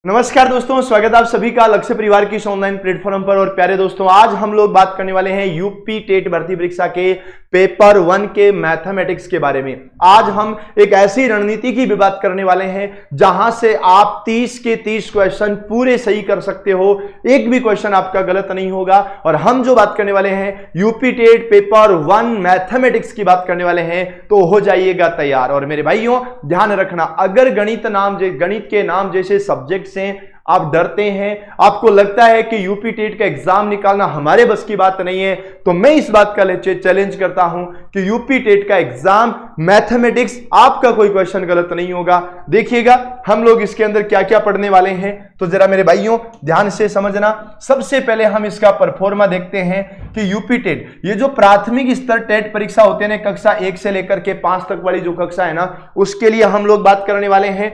नमस्कार दोस्तों, स्वागत है आप सभी का लक्ष्य परिवार की इस ऑनलाइन प्लेटफॉर्म पर। और प्यारे दोस्तों, आज हम लोग बात करने वाले हैं यूपी टेट भर्ती परीक्षा के पेपर 1 के मैथमेटिक्स के बारे में। आज हम एक ऐसी रणनीति की भी बात करने वाले हैं जहां से आप 30 के 30 क्वेश्चन पूरे सही कर सकते हो, एक भी क्वेश्चन आपका गलत नहीं होगा। और हम जो बात करने वाले हैं यूपी टेट पेपर 1 मैथमेटिक्स की बात करने वाले हैं, तो हो जाइएगा तैयार। और मेरे भाइयों ध्यान रखना, अगर गणित के नाम जैसे सब्जेक्ट से आप डरते हैं, आपको लगता है कि यूपी टेट का एग्जाम निकालना हमारे बस की बात नहीं है, तो मैं इस बात का चैलेंज करता हूं कि यूपी टेट का एग्जाम मैथमेटिक्स आपका कोई क्वेश्चन गलत नहीं होगा। देखिएगा हम लोग इसके अंदर क्या क्या पढ़ने वाले हैं, तो जरा मेरे भाइयों ध्यान से समझना। सबसे पहले हम इसका परफॉर्मा देखते हैं कि यूपी टेट, ये जो प्राथमिक स्तर टेट परीक्षा होते हैं, कक्षा 1 से लेकर के 5 तक वाली जो कक्षा है ना, उसके लिए हम लोग बात करने वाले हैं।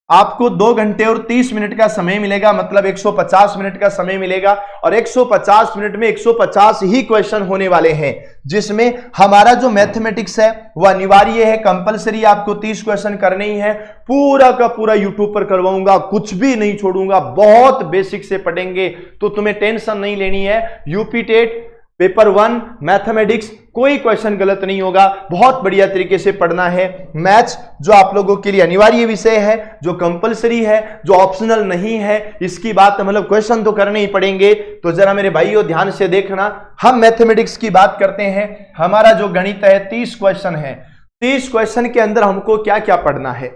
आपको 2 घंटे और 30 मिनट का समय मिलेगा, मतलब 150 मिनट का समय मिलेगा। और 150 मिनट में 150 ही क्वेश्चन होने वाले हैं, जिसमें हमारा जो मैथमेटिक्स है वह अनिवार्य है, कंपलसरी आपको 30 क्वेश्चन करने ही है। पूरा का पूरा यूट्यूब पर करवाऊंगा, कुछ भी नहीं छोड़ूंगा, बहुत बेसिक से पढ़ेंगे, तो तुम्हें टेंशन नहीं लेनी है। यूपी टेट पेपर 1 मैथमेटिक्स कोई क्वेश्चन गलत नहीं होगा, बहुत बढ़िया तरीके से पढ़ना है। मैथ्स जो आप लोगों के लिए अनिवार्य विषय है, जो कंपलसरी है, जो ऑप्शनल नहीं है, इसकी बात मतलब क्वेश्चन तो करने ही पड़ेंगे। तो जरा मेरे भाइयों ध्यान से देखना, हम मैथमेटिक्स की बात करते हैं। हमारा जो गणित है 30 क्वेश्चन है, 30 क्वेश्चन के अंदर हमको क्या क्या पढ़ना है,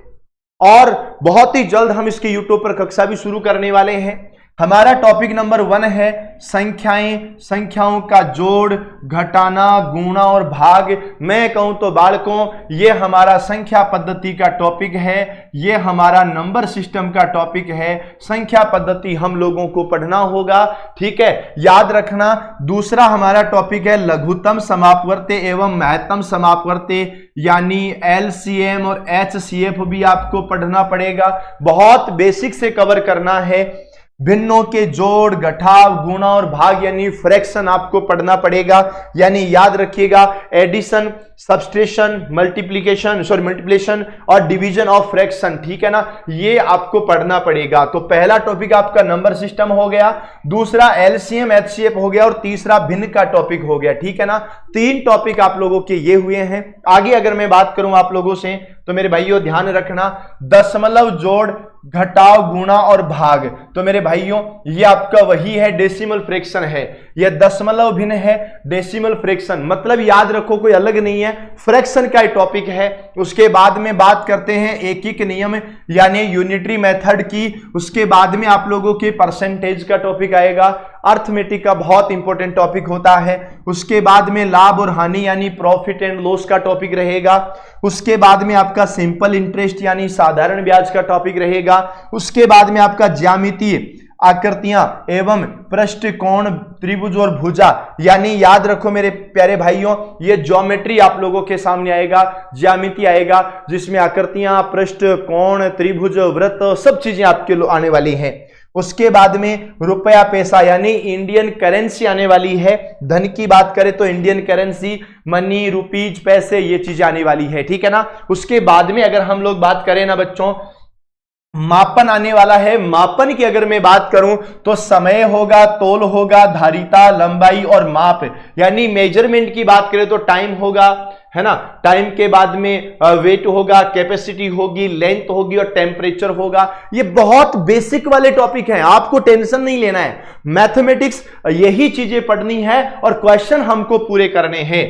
और बहुत ही जल्द हम इसकी यूट्यूब पर कक्षा भी शुरू करने वाले हैं। हमारा टॉपिक नंबर 1 है संख्याएं, संख्याओं का जोड़, घटाना, गुणा और भाग। मैं कहूं तो बालकों, ये हमारा संख्या पद्धति का टॉपिक है, ये हमारा नंबर सिस्टम का टॉपिक है। संख्या पद्धति हम लोगों को पढ़ना होगा, ठीक है, याद रखना। दूसरा हमारा टॉपिक है लघुत्तम समापवर्ती एवं महत्तम समापवर्ती, यानी LCM और HCF भी आपको पढ़ना पड़ेगा, बहुत बेसिक से कवर करना है। भिन्नों के जोड़, घटाव, गुणा और भाग यानी फ्रैक्शन आपको पढ़ना पड़ेगा, यानी याद रखिएगा एडिशन, सब्सट्रैक्शन, मल्टीप्लिकेशन और डिवीजन ऑफ फ्रैक्शन, ठीक है ना, ये आपको पढ़ना पड़ेगा। तो पहला टॉपिक आपका नंबर सिस्टम हो गया, दूसरा LCM HCF हो गया, और तीसरा भिन्न का टॉपिक हो गया, ठीक है ना। 3 टॉपिक आप लोगों के ये हुए हैं। आगे अगर मैं बात करूं आप लोगों से, तो मेरे भाइयों ध्यान रखना, दशमलव, जोड़, घटाव, गुणा और भाग, तो मेरे भाइयों ये आपका वही है, डेसिमल फ्रैक्शन है। ये दशमलव भिन्न है, डेसिमल फ्रैक्शन, मतलब याद रखो कोई अलग नहीं है, फ्रैक्शन का टॉपिक है। उसके बाद में बात करते हैं एकीक नियम यानी यूनिटरी मेथड की। उसके बाद में आप लोगों के परसेंटेज का टॉपिक आएगा, अर्थमेटिक का बहुत इंपॉर्टेंट टॉपिक होता है। उसके बाद में लाभ और हानि यानी प्रॉफिट एंड लॉस का टॉपिक रहेगा। उसके बाद में आपका सिंपल इंटरेस्ट यानी साधारण ब्याज का टॉपिक रहेगा। उसके बाद में आपका ज्यामितीय आकृतियां एवं पृष्ठ, कोण, त्रिभुज और भुजा, यानी याद रखो मेरे प्यारे भाइयों, ये ज्योमेट्री आप लोगों के सामने आएगा, ज्यामिति आएगा, जिसमें आकृतियां, पृष्ठ, कोण, त्रिभुज, वृत्त, सब चीजें आपके आने वाली हैं। उसके बाद में रुपया पैसा यानी इंडियन करेंसी आने वाली है। धन की बात करें तो इंडियन करेंसी, मनी, रुपीज, पैसे, ये चीजें आने वाली है, ठीक है ना। उसके बाद में अगर हम लोग बात करें ना बच्चों, मापन आने वाला है। मापन की अगर मैं बात करूं तो समय होगा, तोल होगा, धारिता, लंबाई और माप, यानी मेजरमेंट की बात करें तो टाइम होगा, है ना, टाइम के बाद में वेट होगा, कैपेसिटी होगी, लेंथ होगी और टेम्परेचर होगा। ये बहुत बेसिक वाले टॉपिक हैं, आपको टेंशन नहीं लेना है। मैथमेटिक्स यही चीजें पढ़नी है और क्वेश्चन हमको पूरे करने हैं।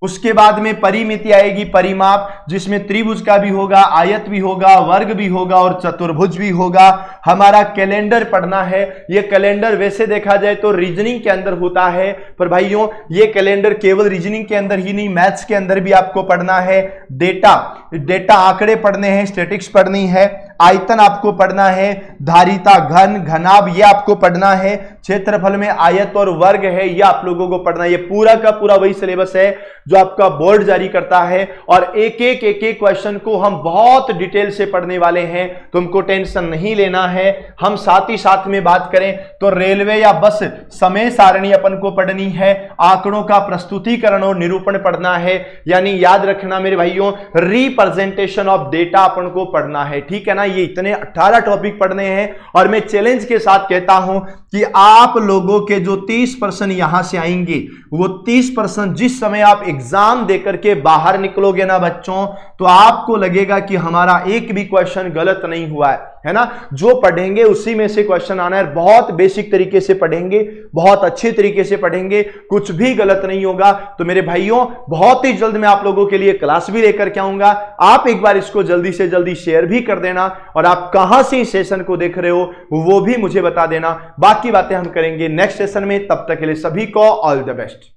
उसके बाद में परिमिति आएगी, परिमाप, जिसमें त्रिभुज का भी होगा, आयत भी होगा, वर्ग भी होगा और चतुर्भुज भी होगा। हमारा कैलेंडर पढ़ना है। ये कैलेंडर वैसे देखा जाए तो रीजनिंग के अंदर होता है, पर भाइयों ये कैलेंडर केवल रीजनिंग के अंदर ही नहीं, मैथ्स के अंदर भी आपको पढ़ना है। डेटा आंकड़े पढ़ने हैं, स्टैटिक्स पढ़नी है। आयतन आपको पढ़ना है, धारिता, घन, घनाभ ये आपको पढ़ना है। क्षेत्रफल में आयत और वर्ग है, ये आप लोगों को पढ़ना है। ये पूरा का पूरा वही सिलेबस है जो आपका बोर्ड जारी करता है, और एक एक क्वेश्चन को हम बहुत डिटेल से पढ़ने वाले हैं, तुमको टेंशन नहीं लेना है। हम साथ ही साथ में बात करें तो रेलवे या बस समय सारणी अपन को पढ़नी है, आंकड़ों का प्रस्तुतिकरण और निरूपण पढ़ना है, यानी याद रखना मेरे भाइयों, रिप्रेजेंटेशन ऑफ डेटा अपन को पढ़ना है, ठीक है ना। ये इतने 18 टॉपिक पढ़ने हैं और मैं चैलेंज के साथ कहता हूं कि आप लोगों के जो 30% यहां से आएंगे वो 30% जिस समय आप एग्जाम देकर के बाहर निकलोगे ना बच्चों, तो आपको लगेगा कि हमारा एक भी क्वेश्चन गलत नहीं हुआ है ना। जो पढ़ेंगे उसी में से क्वेश्चन आना है। बहुत बेसिक तरीके से पढ़ेंगे, बहुत अच्छे तरीके से पढ़ेंगे, कुछ भी गलत नहीं होगा। तो मेरे भाइयों, बहुत ही जल्द मैं आप लोगों के लिए क्लास भी लेकर के आऊंगा। आप एक बार इसको जल्दी से जल्दी शेयर भी कर देना और आप कहां से इस सेशन को देख रहे हो वो भी मुझे बता देना। बाकी बातें हम करेंगे नेक्स्ट सेशन में। तब तक के लिए सभी को ऑल द बेस्ट।